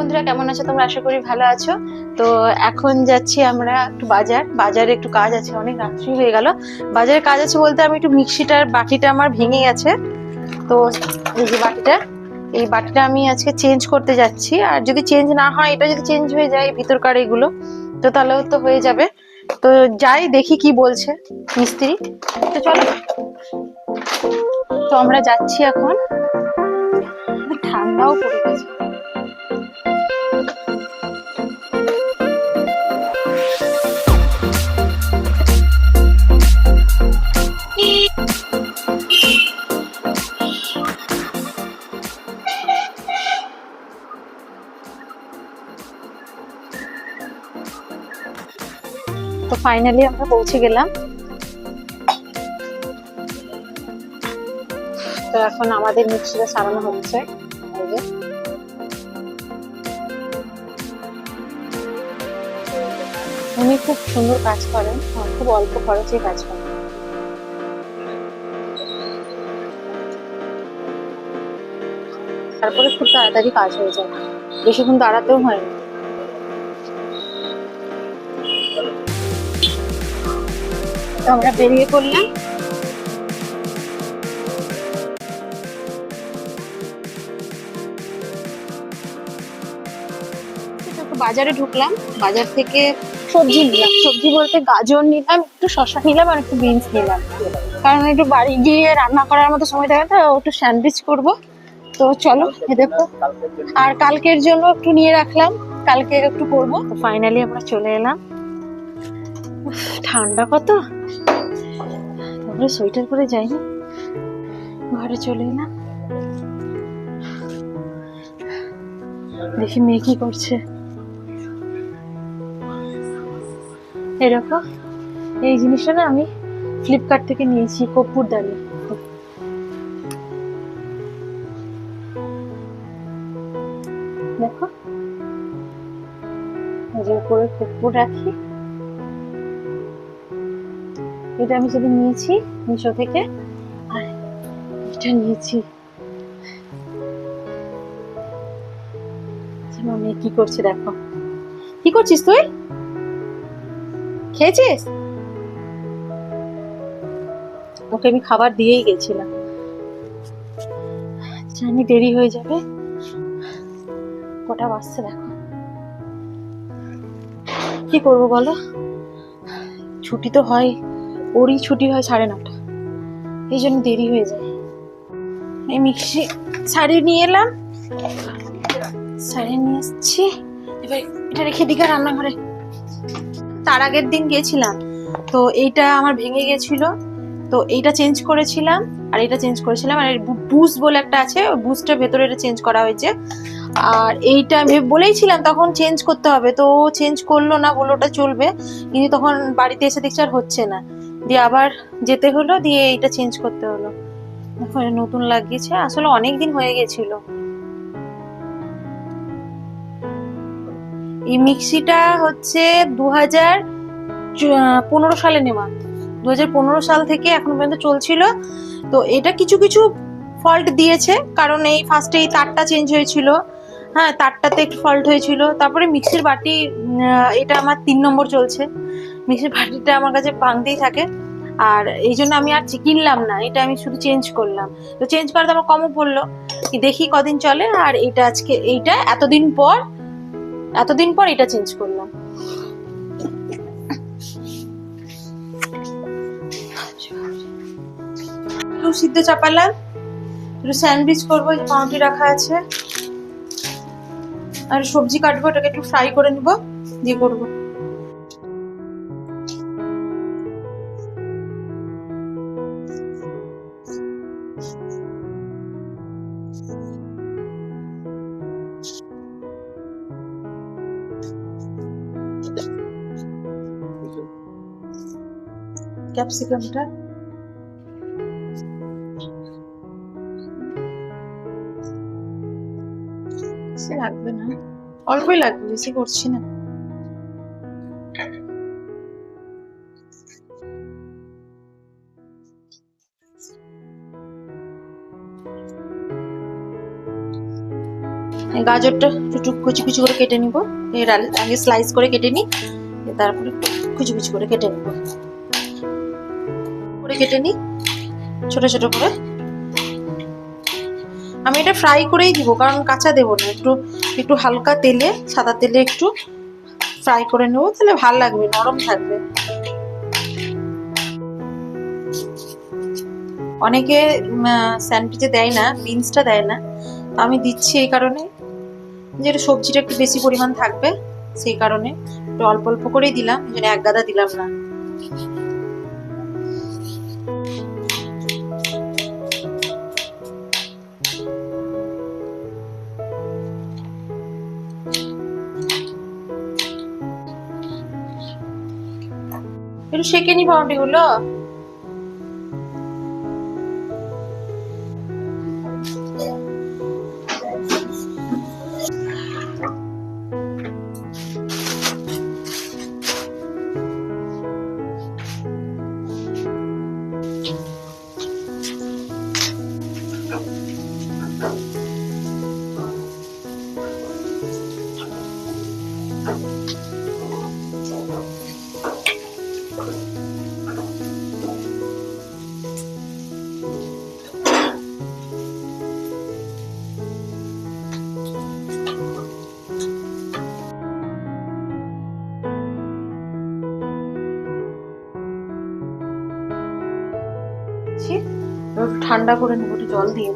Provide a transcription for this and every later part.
বন্ধুরা, কেমন আছো তোমরা? আশা করি ভালো আছো। তো এখন যাচ্ছি আমরা একটু বাজারে একটু কাজ আছে, অনেক রাত্রি হয়ে গেল। বাজারে কাজ আছে বলতে আমি একটু মিক্সিটার বাটিটা আমার ভেঙে গেছে। তো এই যে এই বাটিটা আমি আজকে চেঞ্জ করতে যাচ্ছি। আর যদি চেঞ্জ না হয়, এটা যদি চেঞ্জ হয়ে যায় ভিতরকার এগুলো, তো তাহলেও তো হয়ে যাবে। তো যাই দেখি কি বলছে মিস্ত্রি। তো চলো, তো আমরা যাচ্ছি এখন। ঠান্ডাও পড়ে গেছে। তো ফাইনালি আমরা পৌঁছে গেলাম। তো এখন আমাদের মিক্সিটা সারানো হচ্ছে। উনি খুব সুন্দর কাজ করেন, খুব অল্প খরচে কাজ করেন। তারপরে খুব তাড়াতাড়ি কাজ হয়ে যায়, বেশিক্ষণ দাঁড়াতেও হয় না। তো আমরা বেরিয়ে পড়লাম। বাজারে ঢুকলাম, বাজার থেকে সবজি নিলাম। সবজি বলতে গাজর নিলাম, একটু শসা নিলাম আর একটু বিনস নিলাম, কারণ একটু বাড়ি গিয়ে রান্না করার মতো সময় থাকে, তো একটু স্যান্ডউইচ করবো। তো চলো, দেখো। আর কালকের জন্য একটু নিয়ে রাখলাম, কালকে একটু করবো। তো ফাইনালি আমরা চলে এলাম। ঠান্ডা কত, তারপরে সোয়েটার পরে যাইনি, ঘরে চলে এলাম। দেখি মেয়ে কি করছে। এরকম এই জিনিসটা না আমি ফ্লিপকার্ট থেকে নিয়েছি, কর্পূরদানি। দেখো, যে উপরে কর্পূর রাখি, এটা আমি সেদিন নিয়েছি মিশো থেকে। আর এটা নিয়েছি। মেয়ে কি করছে দেখো। কি করছিস তুই? খেয়েছিস? ওকে আমি খাবার দিয়েই গেছিলাম, জানি দেরি হয়ে যাবে। কটা বাজছে দেখো। কি করবো বলো, ছুটি তো হয়, ওরই ছুটি হয় 9:30, এই জন্য দেরি হয়ে যায়। এই মিক্সি ছাড়িয়ে নিয়ে এলাম, ছাড়িয়ে নিয়ে এসছি। এবার এটা রেখে দিকে রান্নাঘরে। তার আগের দিন গেছিলাম, তো এইটা আমার ভেঙে গেছিল, তো এইটা চেঞ্জ করেছিলাম। আর এটা চেঞ্জ করেছিলাম, আর বুস্ট বলে একটা আছে, ওই বুস্টের ভেতরে এটা চেঞ্জ করা হয়েছে। আর এইটা আমি বলেইছিলাম তখন চেঞ্জ করতে হবে, তো ও চেঞ্জ করলো না, বললো ওটা চলবে। কিন্তু তখন বাড়িতে এসে দেখছি আর হচ্ছে না, দিয়ে আবার যেতে হলো, দিয়ে এইটা চেঞ্জ করতে হলো। দেখো নতুন লাগিয়েছে, আসলে অনেক দিন হয়ে গেছিল। এই মিক্সিটা হচ্ছে 2015 সালে নেওয়া, 2015 সাল থেকে এখন পর্যন্ত চলছিল। তো এটা কিছু কিছু ফল্ট দিয়েছে, কারণ এই ফার্স্টে এই তারটা চেঞ্জ হয়েছিল। হ্যাঁ, তারটাতে একটু ফল্ট হয়েছিল। তারপরে মিক্সির বাটি, এটা আমার 3 নম্বর চলছে। মিক্সির বাটিটা আমার কাছে ভাঙতেই থাকে, আর এই জন্য আমি আর কিনলাম না, এটা আমি শুধু চেঞ্জ করলাম। তো চেঞ্জ করাতে আমার কমও পড়লো, দেখি কদিন চলে। আর এইটা আজকে, এইটা এতদিন পর এটা চেঞ্জ করলাম। একটু সিদ্ধ চাপালাম, একটু স্যান্ডউইচ করবো, যে পাউরুটি রাখা আছে। আর সবজি কাটবো, এটাকে একটু ফ্রাই করে নিব, দিয়ে করবো। ক্যাপসিকামটা সে লাগবে না, অল্পই লাগবে, বেশি করছি না। গাজরটা একটু কুচি কুচি করে কেটে নিব। এর আগে স্লাইস করে কেটে নিই, তারপরে কুচি কুচি করে কেটে নিব। কেটে নিই ছোট ছোট করে। আমি এটা ফ্রাই করেই দিব, কারণ কাঁচা দেবো না। একটু একটু হালকা তেলে, সাদা তেলে একটু ফ্রাই করে নেবো, তাহলে ভালো লাগবে, নরম থাকবে। অনেকে স্যান্ডউইচে দেয় না, বিনসটা দেয় না, তো আমি দিচ্ছি এই কারণে যে সবজিটা একটু বেশি পরিমাণ থাকবে, সেই কারণে একটু অল্প অল্প করেই দিলাম, যেন এক গাদা দিলাম না। একটু সেকে নি পাউরুটি গুলো। ঠান্ডা করে নেবো, একটু জল দিয়ে।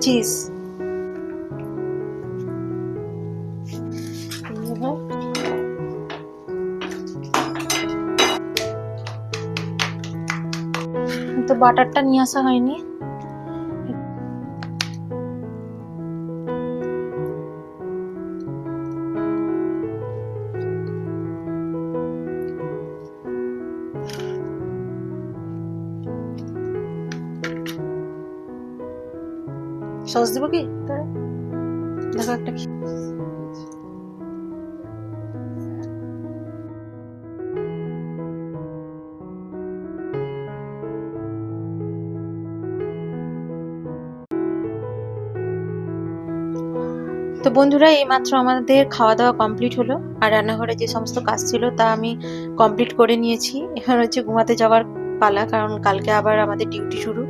চিজ তো বাটারটা নিয়ে আসা হয়নি। সস দেবো কি? দেখো একটা কি তো বন্ধুরা, এইমাত্র আমাদের খাওয়া দাওয়া কমপ্লিট হলো, আর রান্নাঘরে যে সমস্ত কাজ ছিল তা আমি কমপ্লিট করে নিয়েছি। এখন হচ্ছে ঘুমাতে যাওয়ার পালা, কারণ কালকে আবার আমাদের ডিউটি শুরু।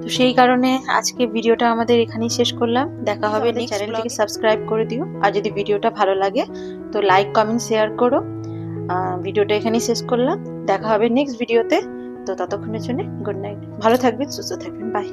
তো সেই কারণে আজকে ভিডিওটা আমাদের এখানেই শেষ করলাম। দেখা হবে নেক্সট ব্লগে। চ্যানেলটিকে সাবস্ক্রাইব করে দিও, আর যদি ভিডিওটা ভালো লাগে তো লাইক কমেন্ট শেয়ার করো। ভিডিওটা এখানেই শেষ করলাম, দেখা হবে নেক্সট ভিডিওতে। তো ততক্ষণের জন্য গুড নাইট, ভালো থাকবেন, সুস্থ থাকবেন, বাই।